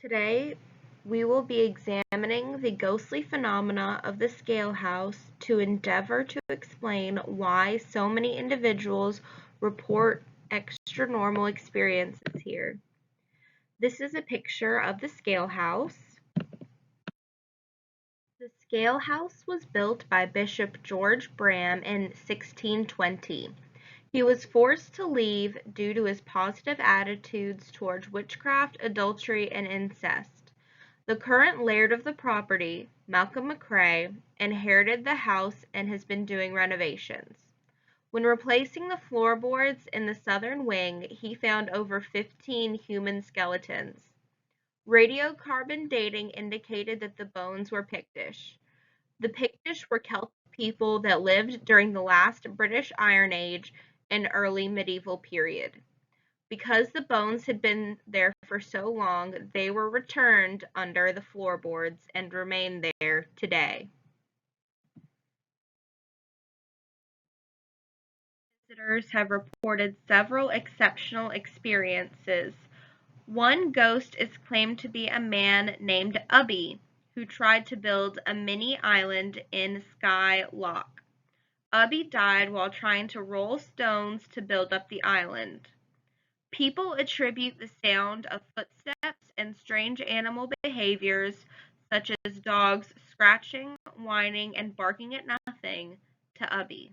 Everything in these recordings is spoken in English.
Today, we will be examining the ghostly phenomena of the Skaill house to endeavor to explain why so many individuals report extranormal experiences here. This is a picture of the Skaill house. The Skaill house was built by Bishop George Bram in 1620. He was forced to leave due to his positive attitudes towards witchcraft, adultery, and incest. The current laird of the property, Malcolm McRae, inherited the house and has been doing renovations. When replacing the floorboards in the southern wing, he found over 15 human skeletons. Radiocarbon dating indicated that the bones were Pictish. The Pictish were Celtic people that lived during the last British Iron Age and early medieval period. Because the bones had been there for so long, they were returned under the floorboards and remain there today. Visitors have reported several exceptional experiences. One ghost is claimed to be a man named Ubby, who tried to build a mini island in Skaill. Ubby died while trying to roll stones to build up the island. People attribute the sound of footsteps and strange animal behaviors, such as dogs scratching, whining, and barking at nothing, to Ubby.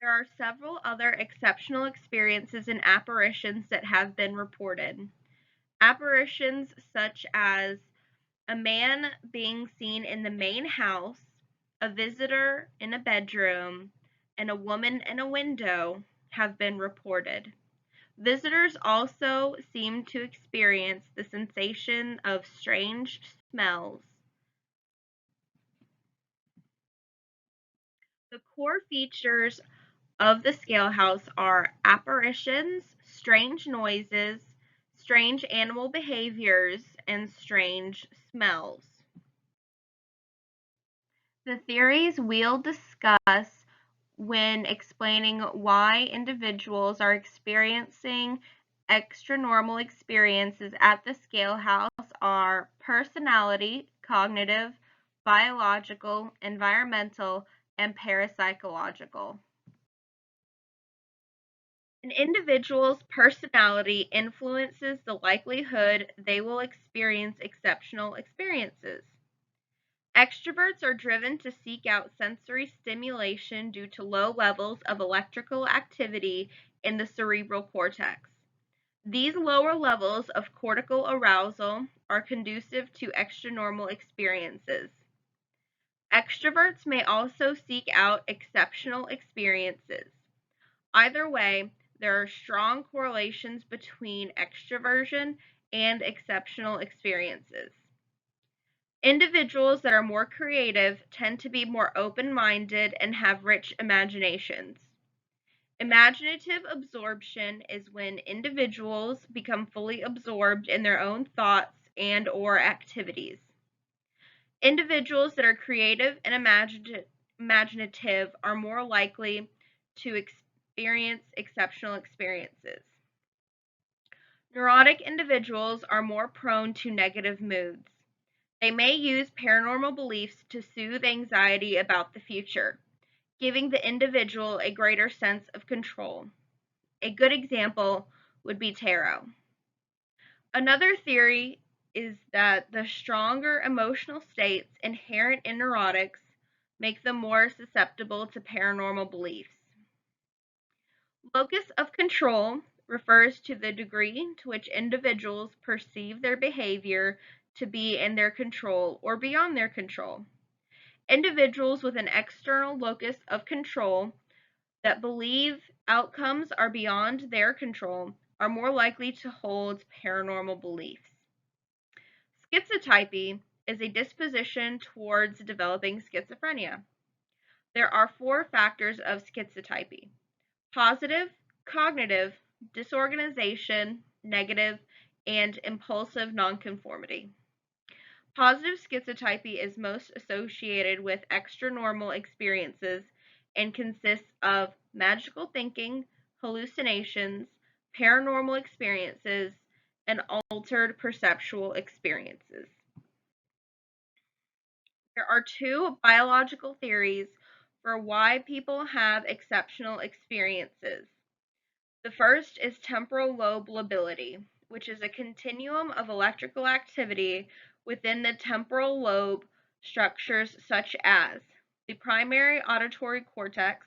There are several other exceptional experiences and apparitions that have been reported. Apparitions such as a man being seen in the main house, a visitor in a bedroom, and a woman in a window have been reported. Visitors also seem to experience the sensation of strange smells. The core features of the Skaill house are apparitions, strange noises, strange animal behaviors, and strange smells. The theories we'll discuss when explaining why individuals are experiencing extranormal experiences at the Skaill house are personality, cognitive, biological, environmental, and parapsychological. An individual's personality influences the likelihood they will experience exceptional experiences. Extroverts are driven to seek out sensory stimulation due to low levels of electrical activity in the cerebral cortex. These lower levels of cortical arousal are conducive to extranormal experiences. Extroverts may also seek out exceptional experiences. Either way, there are strong correlations between extroversion and exceptional experiences. Individuals that are more creative tend to be more open-minded and have rich imaginations. Imaginative absorption is when individuals become fully absorbed in their own thoughts and/or activities. Individuals that are creative and imaginative are more likely to experience exceptional experiences. Neurotic individuals are more prone to negative moods. They may use paranormal beliefs to soothe anxiety about the future, giving the individual a greater sense of control. A good example would be tarot. Another theory is that the stronger emotional states inherent in neurotics make them more susceptible to paranormal beliefs. Locus of control refers to the degree to which individuals perceive their behavior to be in their control or beyond their control. Individuals with an external locus of control that believe outcomes are beyond their control are more likely to hold paranormal beliefs. Schizotypy is a disposition towards developing schizophrenia. There are 4 factors of schizotypy: positive, cognitive, disorganization, negative, and impulsive nonconformity. Positive schizotypy is most associated with extranormal experiences and consists of magical thinking, hallucinations, paranormal experiences, and altered perceptual experiences. There are two biological theories for why people have exceptional experiences. The first is temporal lobe lability, which is a continuum of electrical activity within the temporal lobe structures such as the primary auditory cortex,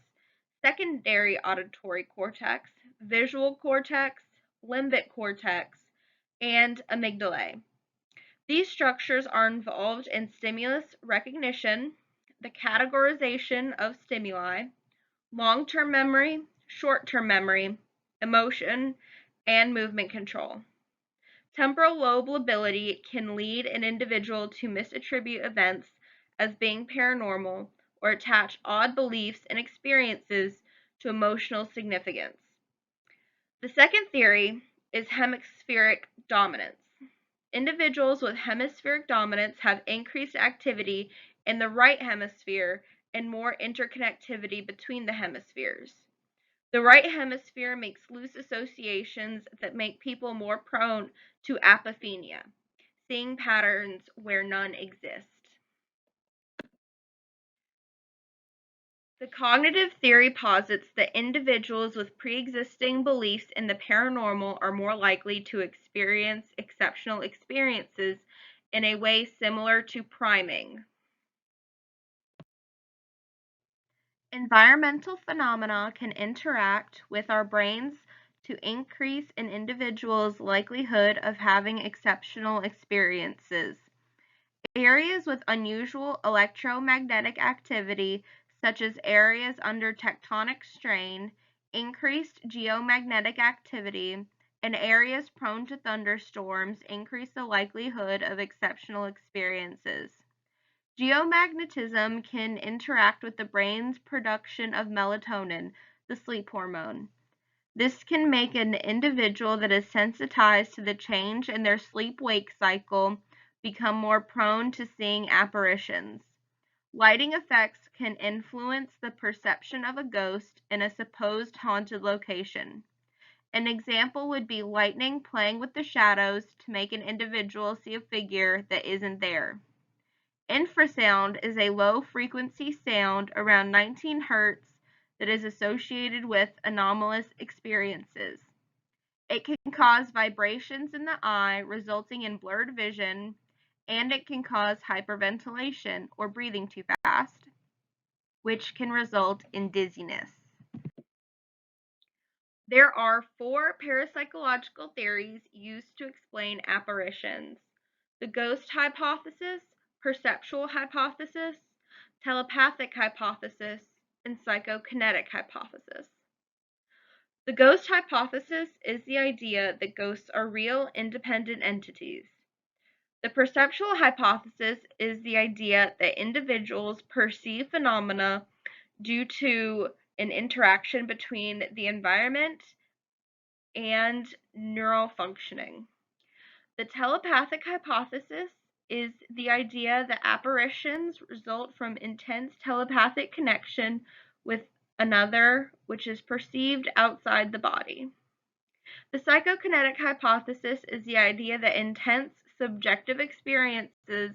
secondary auditory cortex, visual cortex, limbic cortex, and amygdala. These structures are involved in stimulus recognition, the categorization of stimuli, long-term memory, short-term memory, emotion, and movement control. Temporal lobe lability can lead an individual to misattribute events as being paranormal or attach odd beliefs and experiences to emotional significance. The second theory is hemispheric dominance. Individuals with hemispheric dominance have increased activity in the right hemisphere and more interconnectivity between the hemispheres. The right hemisphere makes loose associations that make people more prone to apophenia, seeing patterns where none exist. The cognitive theory posits that individuals with pre-existing beliefs in the paranormal are more likely to experience exceptional experiences in a way similar to priming. Environmental phenomena can interact with our brains to increase an individual's likelihood of having exceptional experiences. Areas with unusual electromagnetic activity, such as areas under tectonic strain, increased geomagnetic activity, and areas prone to thunderstorms increase the likelihood of exceptional experiences. Geomagnetism can interact with the brain's production of melatonin, the sleep hormone. This can make an individual that is sensitized to the change in their sleep-wake cycle become more prone to seeing apparitions. Lighting effects can influence the perception of a ghost in a supposed haunted location. An example would be lightning playing with the shadows to make an individual see a figure that isn't there. Infrasound is a low-frequency sound around 19 Hz that is associated with anomalous experiences. It can cause vibrations in the eye, resulting in blurred vision, and it can cause hyperventilation or breathing too fast, which can result in dizziness. There are 4 parapsychological theories used to explain apparitions: the ghost hypothesis, perceptual hypothesis, telepathic hypothesis, and psychokinetic hypothesis. The ghost hypothesis is the idea that ghosts are real, independent entities. The perceptual hypothesis is the idea that individuals perceive phenomena due to an interaction between the environment and neural functioning. The telepathic hypothesis is the idea that apparitions result from intense telepathic connection with another which is perceived outside the body. The psychokinetic hypothesis is the idea that intense subjective experiences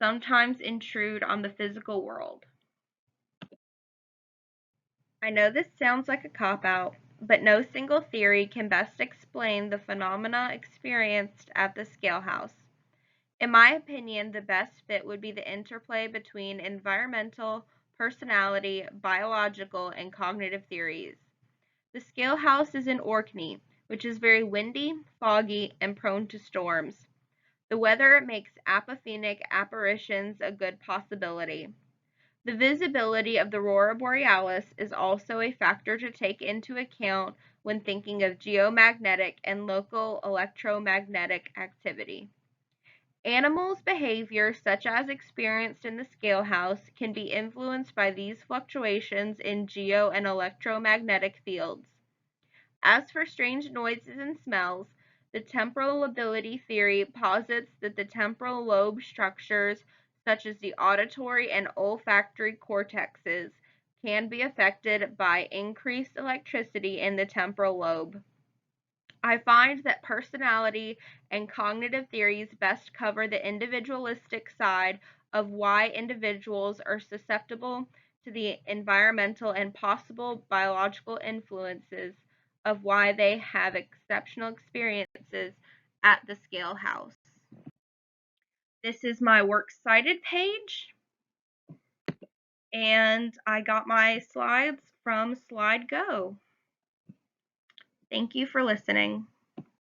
sometimes intrude on the physical world. I know this sounds like a cop-out, but no single theory can best explain the phenomena experienced at the Skaill house. In my opinion, the best fit would be the interplay between environmental, personality, biological, and cognitive theories. The Skaill house is in Orkney, which is very windy, foggy, and prone to storms. The weather makes apophenic apparitions a good possibility. The visibility of the aurora borealis is also a factor to take into account when thinking of geomagnetic and local electromagnetic activity. Animals' behavior, such as experienced in the Skaill house, can be influenced by these fluctuations in geo and electromagnetic fields. As for strange noises and smells, the temporal ability theory posits that the temporal lobe structures, such as the auditory and olfactory cortexes, can be affected by increased electricity in the temporal lobe. I find that personality and cognitive theories best cover the individualistic side of why individuals are susceptible to the environmental and possible biological influences of why they have exceptional experiences at the Skaill house. This is my works cited page, and I got my slides from SlideGo. Thank you for listening.